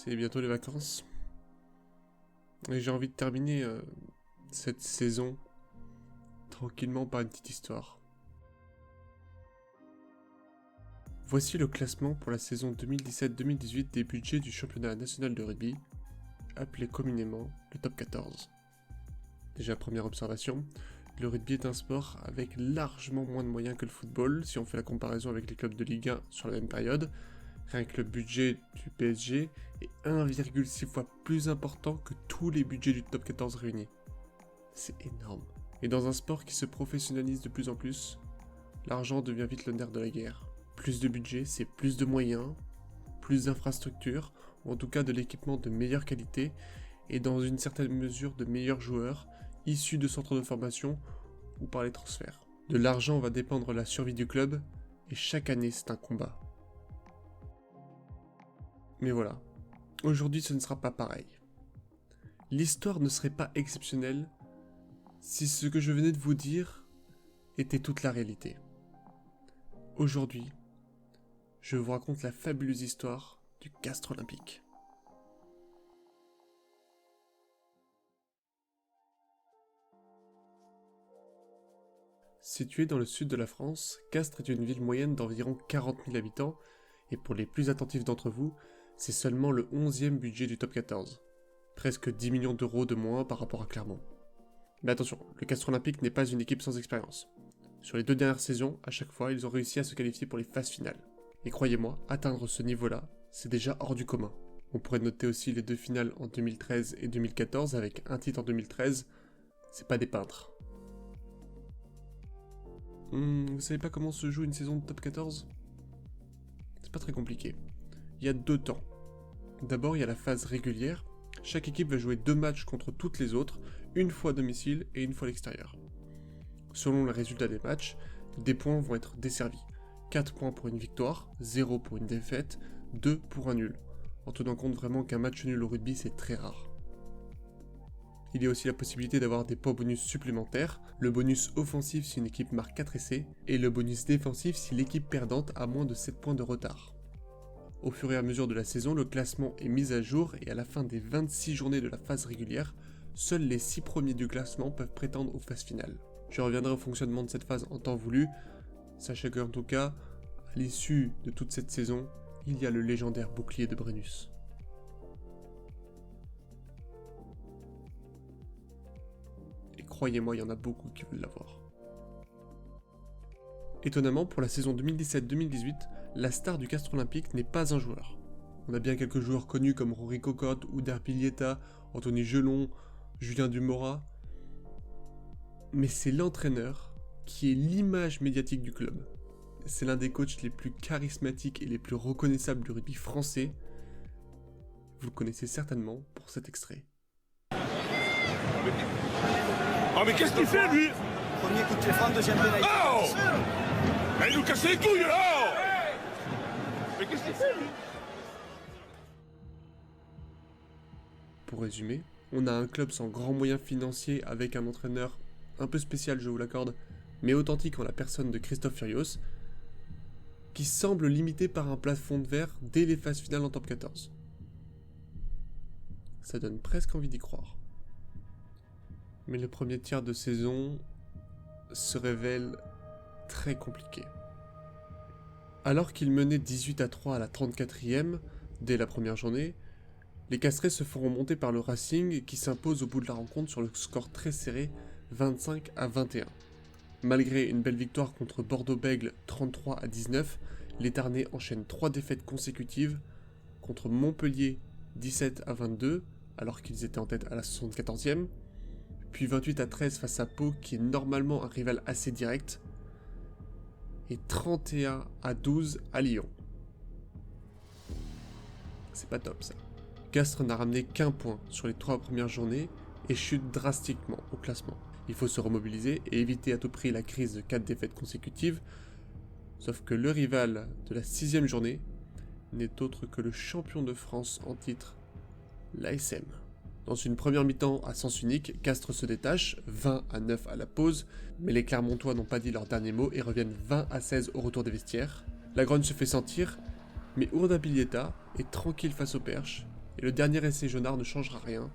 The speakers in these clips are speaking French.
C'est bientôt les vacances. Et j'ai envie de terminer cette saison tranquillement par une petite histoire. Voici le classement pour la saison 2017-2018 des budgets du championnat national de rugby, appelé communément le top 14. Déjà, première observation, le rugby est un sport avec largement moins de moyens que le football si on fait la comparaison avec les clubs de Ligue 1 sur la même période. Rien que le budget du PSG est 1,6 fois plus important que tous les budgets du top 14 réunis. C'est énorme. Et dans un sport qui se professionnalise de plus en plus, l'argent devient vite le nerf de la guerre. Plus de budget, c'est plus de moyens, plus d'infrastructures, ou en tout cas de l'équipement de meilleure qualité, et dans une certaine mesure de meilleurs joueurs, issus de centres de formation ou par les transferts. De l'argent va dépendre la survie du club, et chaque année c'est un combat. Mais voilà, aujourd'hui ce ne sera pas pareil. L'histoire ne serait pas exceptionnelle si ce que je venais de vous dire était toute la réalité. Aujourd'hui, je vous raconte la fabuleuse histoire du Castres Olympique. Située dans le sud de la France, Castres est une ville moyenne d'environ 40 000 habitants, et pour les plus attentifs d'entre vous, c'est seulement le 11e budget du top 14. Presque 10 millions d'euros de moins par rapport à Clermont. Mais attention, le Castres Olympique n'est pas une équipe sans expérience. Sur les 2 dernières saisons, à chaque fois, ils ont réussi à se qualifier pour les phases finales. Et croyez-moi, atteindre ce niveau-là, c'est déjà hors du commun. On pourrait noter aussi les 2 finales en 2013 et 2014 avec un titre en 2013, c'est pas des peintres. Vous savez pas comment se joue une saison de top 14 ? C'est pas très compliqué. Il y a 2 temps. D'abord, il y a la phase régulière. Chaque équipe va jouer 2 matchs contre toutes les autres, une fois à domicile et une fois à l'extérieur. Selon le résultat des matchs, des points vont être desservis. 4 points pour une victoire, 0 pour une défaite, 2 pour un nul. En tenant compte vraiment qu'un match nul au rugby c'est très rare. Il y a aussi la possibilité d'avoir des points bonus supplémentaires, le bonus offensif si une équipe marque 4 essais, et le bonus défensif si l'équipe perdante a moins de 7 points de retard. Au fur et à mesure de la saison, le classement est mis à jour et à la fin des 26 journées de la phase régulière, seuls les 6 premiers du classement peuvent prétendre aux phases finales. Je reviendrai au fonctionnement de cette phase en temps voulu. Sachez qu'en tout cas, à l'issue de toute cette saison, il y a le légendaire bouclier de Brennus. Et croyez-moi, il y en a beaucoup qui veulent l'avoir. Étonnamment, pour la saison 2017-2018, la star du Castres Olympique n'est pas un joueur. On a bien quelques joueurs connus comme Rory Cocotte, Oudar Pilieta, Anthony Gelon, Julien Dumora, mais c'est l'entraîneur qui est l'image médiatique du club. C'est l'un des coachs les plus charismatiques et les plus reconnaissables du rugby français. Vous le connaissez certainement pour cet extrait. Oh mais qu'est-ce qu'il fait lui? Premier coup de pied franc, deuxième pénalité. Oh! Il nous casse les couilles là! Mais qu'est-ce qu'il fait lui? Pour résumer, on a un club sans grands moyens financiers avec un entraîneur un peu spécial, je vous l'accorde, mais authentique en la personne de Christophe Furios, qui semble limité par un plafond de verre dès les phases finales en top 14. Ça donne presque envie d'y croire. Mais le premier tiers de saison se révèle très compliqué. Alors qu'il menait 18-3 à la 34e, dès la première journée, les Castrés se feront remonter par le Racing qui s'impose au bout de la rencontre sur le score très serré 25-21. Malgré une belle victoire contre Bordeaux-Bègles 33-19, les Tarnais enchaînent 3 défaites consécutives contre Montpellier 17-22 alors qu'ils étaient en tête à la 74e, puis 28-13 face à Pau qui est normalement un rival assez direct, et 31-12 à Lyon. C'est pas top ça. Castres n'a ramené qu'un point sur les 3 premières journées et chute drastiquement au classement. Il faut se remobiliser et éviter à tout prix la crise de 4 défaites consécutives, sauf que le rival de la 6e journée n'est autre que le champion de France en titre, l'ASM. Dans une première mi-temps à sens unique, Castres se détache, 20-9 à la pause, mais les Clermontois n'ont pas dit leur dernier mot et reviennent 20-16 au retour des vestiaires. La grogne se fait sentir, mais Oudar Pilieta est tranquille face aux perches et le dernier essai jaunard ne changera rien.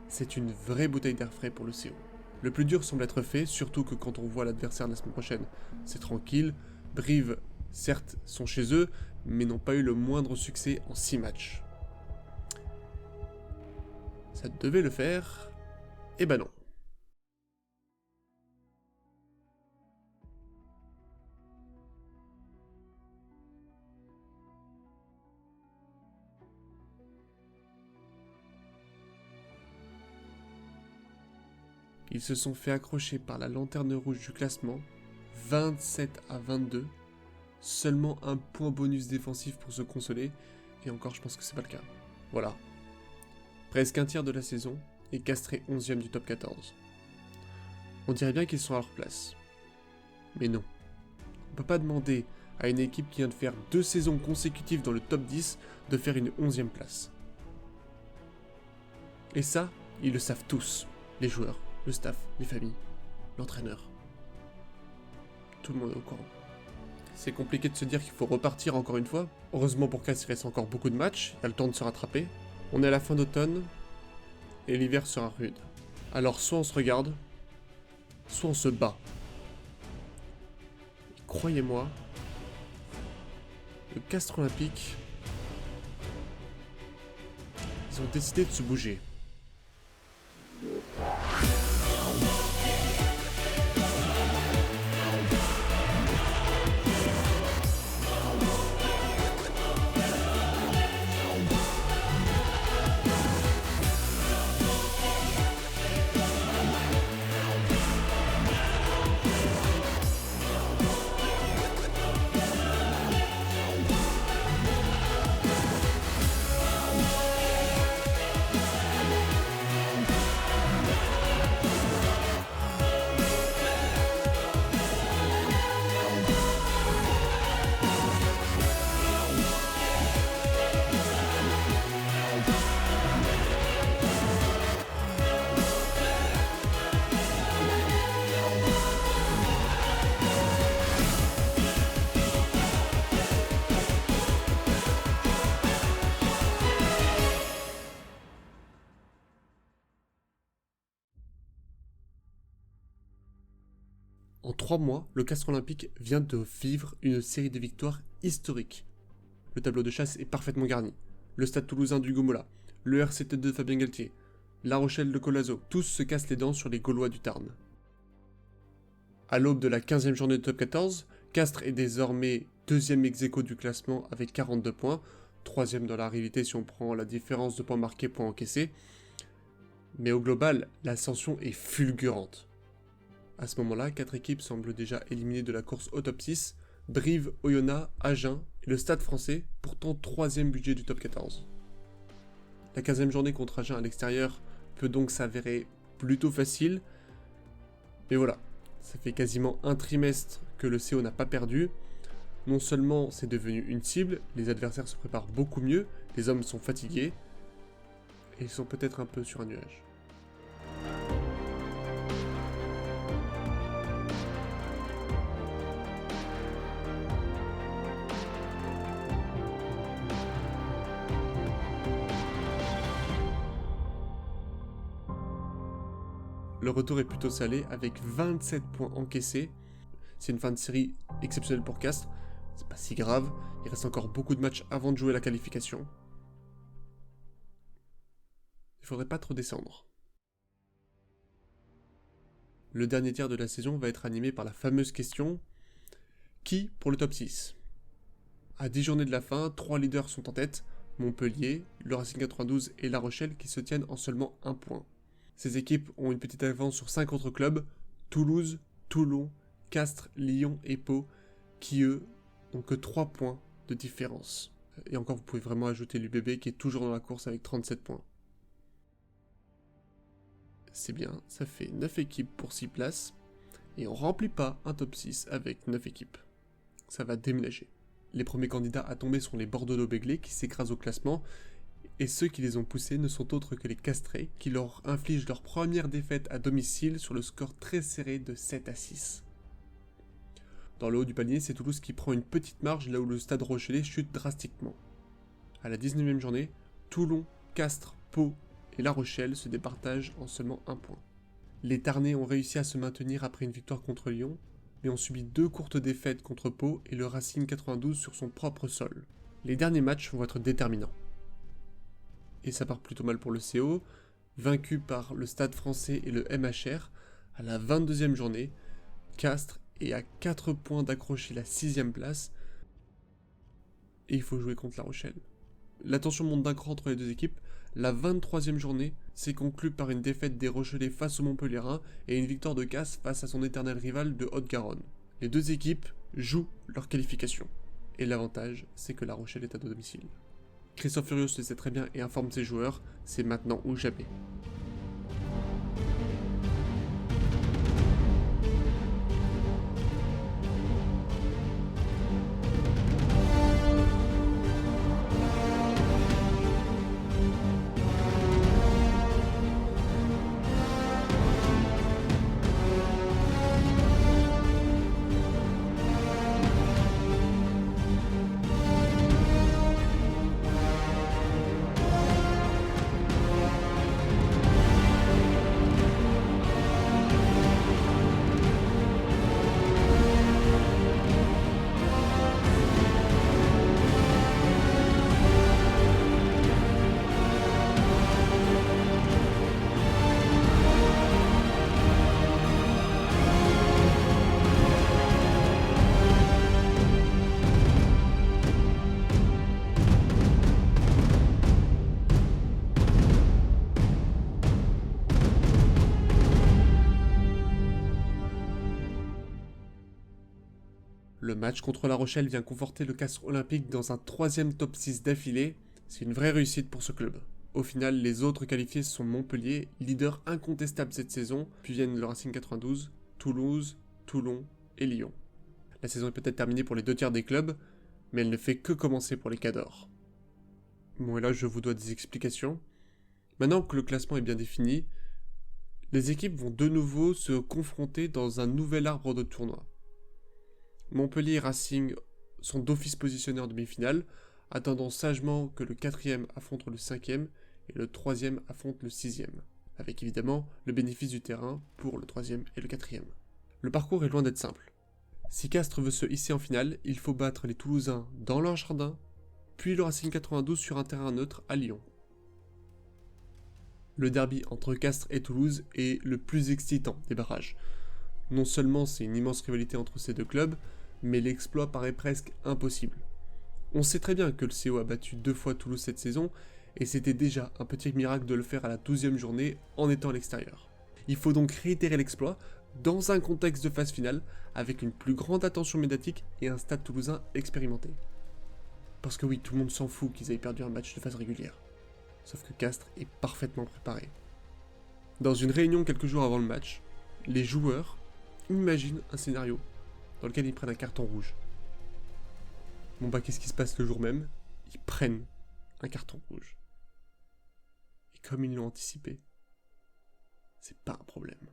C'est une vraie bouteille d'air frais pour le CO. Le plus dur semble être fait, surtout que quand on voit l'adversaire la semaine prochaine, c'est tranquille. Brive, certes, sont chez eux, mais n'ont pas eu le moindre succès en 6 matchs. Ça devait le faire, et ben non. Ils se sont fait accrocher par la lanterne rouge du classement, 27 à 22, seulement un point bonus défensif pour se consoler, et encore je pense que c'est pas le cas. Voilà. Presque un tiers de la saison, et Castres est 11e du top 14. On dirait bien qu'ils sont à leur place. Mais non. On peut pas demander à une équipe qui vient de faire 2 saisons consécutives dans le top 10 de faire une 11e place. Et ça, ils le savent tous, les joueurs, le staff, les familles, l'entraîneur. Tout le monde est au courant. C'est compliqué de se dire qu'il faut repartir encore une fois. Heureusement pour Castres, il reste encore beaucoup de matchs, il y a le temps de se rattraper. On est à la fin d'automne, et l'hiver sera rude. Alors soit on se regarde, soit on se bat. Et croyez-moi, le Castres Olympique, ils ont décidé de se bouger. En 3 mois, le Castres Olympique vient de vivre une série de victoires historiques. Le tableau de chasse est parfaitement garni. Le Stade Toulousain du Gomola, le RCT de Fabien Galtier, La Rochelle de Colazo, tous se cassent les dents sur les Gaulois du Tarn. À l'aube de la 15e journée de top 14, Castres est désormais 2e ex-aequo du classement avec 42 points, 3e dans la réalité si on prend la différence de points marqués, points encaissés. Mais au global, l'ascension est fulgurante. À ce moment-là, 4 équipes semblent déjà éliminées de la course au top 6, Brive, Oyonnax, Agen et le Stade Français, pourtant 3e budget du top 14. La 15e journée contre Agen à l'extérieur peut donc s'avérer plutôt facile, mais voilà, ça fait quasiment un trimestre que le CO n'a pas perdu. Non seulement c'est devenu une cible, les adversaires se préparent beaucoup mieux, les hommes sont fatigués, et ils sont peut-être un peu sur un nuage. Le retour est plutôt salé avec 27 points encaissés. C'est une fin de série exceptionnelle pour Castres. C'est pas si grave. Il reste encore beaucoup de matchs avant de jouer la qualification. Il faudrait pas trop descendre. Le dernier tiers de la saison va être animé par la fameuse question « Qui pour le top 6 ?» À 10 journées de la fin, 3 leaders sont en tête, Montpellier, le Racing 92 et La Rochelle qui se tiennent en seulement 1 point. Ces équipes ont une petite avance sur 5 autres clubs, Toulouse, Toulon, Castres, Lyon et Pau, qui eux n'ont que 3 points de différence. Et encore, vous pouvez vraiment ajouter l'UBB qui est toujours dans la course avec 37 points. C'est bien, ça fait 9 équipes pour 6 places, et on remplit pas un top 6 avec 9 équipes. Ça va déménager. Les premiers candidats à tomber sont les Bordeaux-Béglé qui s'écrasent au classement, et ceux qui les ont poussés ne sont autres que les Castrés, qui leur infligent leur première défaite à domicile sur le score très serré de 7 à 6. Dans le haut du panier, c'est Toulouse qui prend une petite marge là où le Stade Rochelais chute drastiquement. À la 19e journée, Toulon Castres, Pau et La Rochelle se départagent en seulement 1 point. Les Tarnais ont réussi à se maintenir après une victoire contre Lyon, mais ont subi 2 courtes défaites contre Pau et le Racing 92 sur son propre sol. Les derniers matchs vont être déterminants. Et ça part plutôt mal pour le CO, vaincu par le Stade Français et le MHR à la 22e journée. Castres est à 4 points d'accrocher la 6e place et il faut jouer contre La Rochelle. La tension monte d'un cran entre les deux équipes. La 23e journée s'est conclue par une défaite des Rochelais face aux Montpelliérains et une victoire de Castres face à son éternel rival de Haute-Garonne. Les deux équipes jouent leur qualification. Et l'avantage, c'est que La Rochelle est à domicile. Christophe Furios le sait très bien et informe ses joueurs, c'est maintenant ou jamais. Le match contre La Rochelle vient conforter le Castres Olympique dans un 3e top 6 d'affilée, c'est une vraie réussite pour ce club. Au final, les autres qualifiés sont Montpellier, leader incontestable cette saison, puis viennent le Racing 92, Toulouse, Toulon et Lyon. La saison est peut-être terminée pour les 2 tiers des clubs, mais elle ne fait que commencer pour les Cadors. Bon, et là je vous dois des explications. Maintenant que le classement est bien défini, les équipes vont de nouveau se confronter dans un nouvel arbre de tournoi. Montpellier et Racing sont d'office positionnés en demi-finale, attendant sagement que le 4e affronte le 5e et le 3e affronte le 6e, avec évidemment le bénéfice du terrain pour le 3e et le 4e. Le parcours est loin d'être simple. Si Castres veut se hisser en finale, il faut battre les Toulousains dans leur jardin, puis le Racing 92 sur un terrain neutre à Lyon. Le derby entre Castres et Toulouse est le plus excitant des barrages. Non seulement c'est une immense rivalité entre ces deux clubs, mais l'exploit paraît presque impossible. On sait très bien que le CO a battu 2 fois Toulouse cette saison, et c'était déjà un petit miracle de le faire à la 12e journée en étant à l'extérieur. Il faut donc réitérer l'exploit dans un contexte de phase finale, avec une plus grande attention médiatique et un stade toulousain expérimenté. Parce que oui, tout le monde s'en fout qu'ils aient perdu un match de phase régulière. Sauf que Castres est parfaitement préparé. Dans une réunion quelques jours avant le match, les joueurs imaginent un scénario dans lequel ils prennent un carton rouge. Bon bah qu'est-ce qui se passe le jour même? Ils prennent un carton rouge. Et comme ils l'ont anticipé, c'est pas un problème.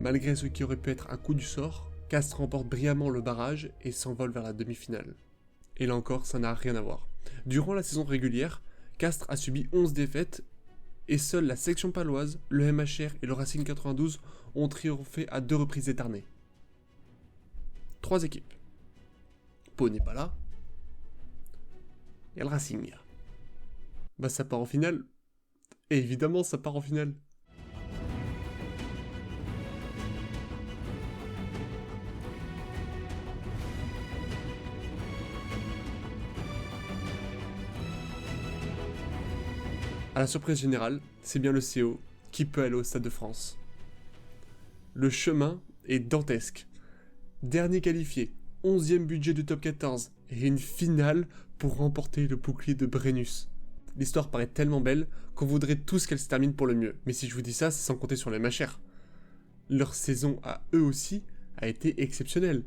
Malgré ce qui aurait pu être un coup du sort, Castres remporte brillamment le barrage et s'envole vers la demi-finale. Et là encore, ça n'a rien à voir. Durant la saison régulière, Castres a subi 11 défaites et seule la section paloise, le MHR et le Racing 92 ont triomphé à 2 reprises éternées. 3 équipes. Pau n'est pas là. Et le Racing. Bah ça part en finale. Et évidemment ça part en finale. À la surprise générale, c'est bien le CO qui peut aller au Stade de France. Le chemin est dantesque. Dernier qualifié, 11e budget du top 14 et une finale pour remporter le bouclier de Brennus. L'histoire paraît tellement belle qu'on voudrait tous qu'elle se termine pour le mieux. Mais si je vous dis ça, c'est sans compter sur les MHR. Leur saison à eux aussi a été exceptionnelle.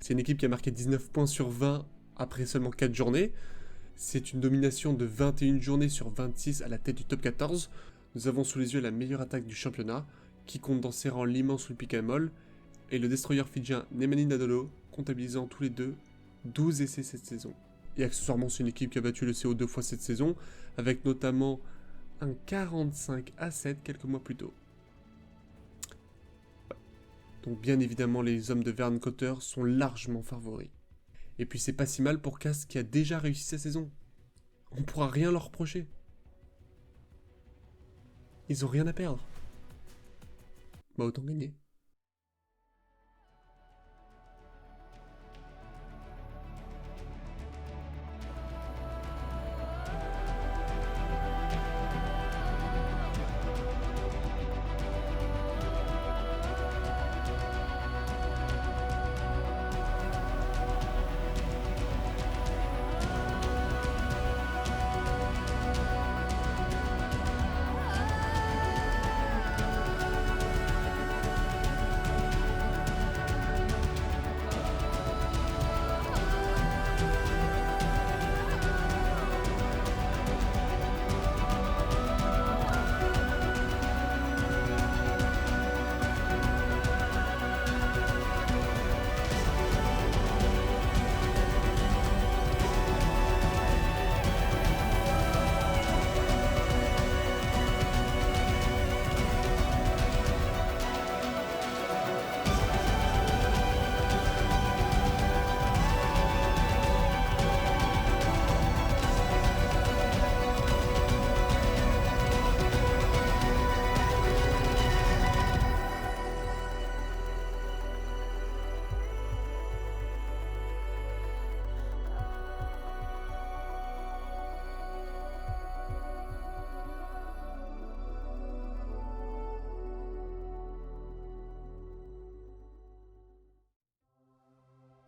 C'est une équipe qui a marqué 19 points sur 20 après seulement 4 journées. C'est une domination de 21 journées sur 26 à la tête du top 14. Nous avons sous les yeux la meilleure attaque du championnat, qui compte dans ses rangs l'immense Ulpicamol et le destroyer fidjien Nemanja Nadolo, comptabilisant tous les deux 12 essais cette saison. Et accessoirement, c'est une équipe qui a battu le CO 2 fois cette saison, avec notamment un 45-7 quelques mois plus tôt. Donc bien évidemment, les hommes de Vern Cotter sont largement favoris. Et puis c'est pas si mal pour Castres qui a déjà réussi sa saison. On pourra rien leur reprocher. Ils ont rien à perdre. Bah autant gagner.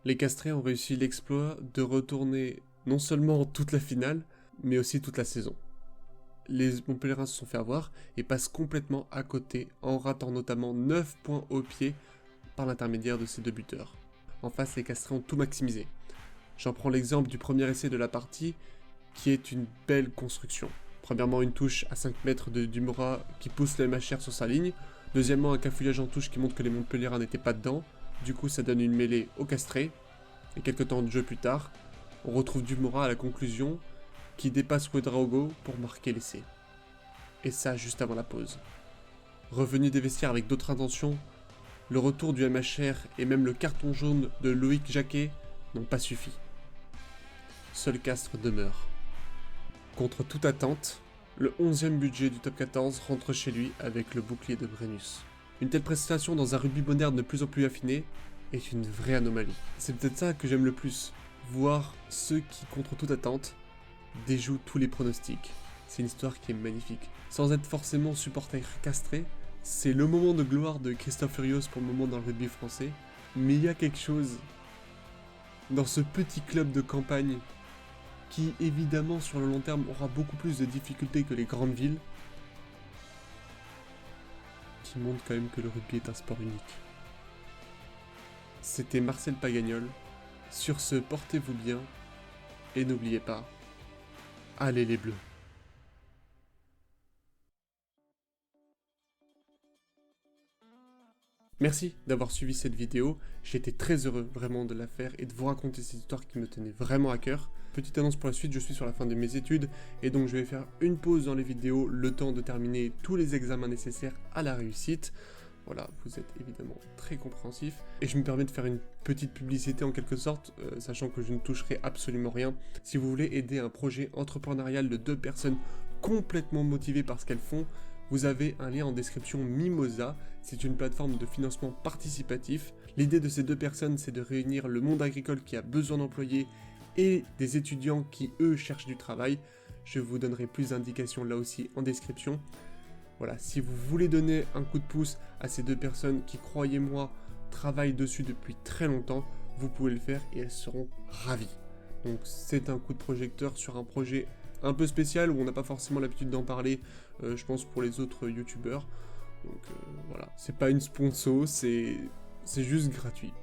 Les Castrés ont réussi l'exploit de retourner non seulement toute la finale, mais aussi toute la saison. Les Montpellierins se sont fait avoir et passent complètement à côté en ratant notamment 9 points au pied par l'intermédiaire de ces deux buteurs. En face, les Castrés ont tout maximisé. J'en prends l'exemple du premier essai de la partie qui est une belle construction. Premièrement, une touche à 5 mètres de Dumora qui pousse le MHR sur sa ligne. Deuxièmement, un cafouillage en touche qui montre que les Montpellierins n'étaient pas dedans. Du coup, ça donne une mêlée au Castrés. Et quelques temps de jeu plus tard, on retrouve Dumora à la conclusion qui dépasse Ouedraogo pour marquer l'essai. Et ça, juste avant la pause. Revenu des vestiaires avec d'autres intentions, le retour du MHR et même le carton jaune de Loïc Jacquet n'ont pas suffi. Seul Castres demeure. Contre toute attente, le 11e budget du top 14 rentre chez lui avec le bouclier de Brennus. Une telle prestation dans un rugby moderne de plus en plus affiné est une vraie anomalie. C'est peut-être ça que j'aime le plus, voir ceux qui, contre toute attente, déjouent tous les pronostics. C'est une histoire qui est magnifique. Sans être forcément supporter castré, c'est le moment de gloire de Christophe Furios pour le moment dans le rugby français, mais il y a quelque chose dans ce petit club de campagne qui, évidemment, sur le long terme, aura beaucoup plus de difficultés que les grandes villes, qui montre quand même que le rugby est un sport unique. C'était Marcel Pagagnol. Sur ce, portez-vous bien, et n'oubliez pas, allez les Bleus. Merci d'avoir suivi cette vidéo, j'ai été très heureux vraiment de la faire et de vous raconter cette histoire qui me tenait vraiment à cœur. Petite annonce pour la suite, je suis sur la fin de mes études et donc je vais faire une pause dans les vidéos, le temps de terminer tous les examens nécessaires à la réussite. Voilà, vous êtes évidemment très compréhensif. Et je me permets de faire une petite publicité en quelque sorte, sachant que je ne toucherai absolument rien. Si vous voulez aider un projet entrepreneurial de 2 personnes complètement motivées par ce qu'elles font, vous avez un lien en description Mimosa, c'est une plateforme de financement participatif. L'idée de ces 2 personnes, c'est de réunir le monde agricole qui a besoin d'employés et des étudiants qui, eux, cherchent du travail. Je vous donnerai plus d'indications là aussi en description. Voilà, si vous voulez donner un coup de pouce à ces 2 personnes qui, croyez-moi, travaillent dessus depuis très longtemps, vous pouvez le faire et elles seront ravies. Donc c'est un coup de projecteur sur un projet un peu spécial où on n'a pas forcément l'habitude d'en parler, je pense pour les autres youtubeurs. Donc voilà, c'est pas une sponsor, c'est juste gratuit.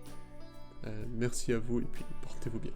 Merci à vous et puis portez-vous bien.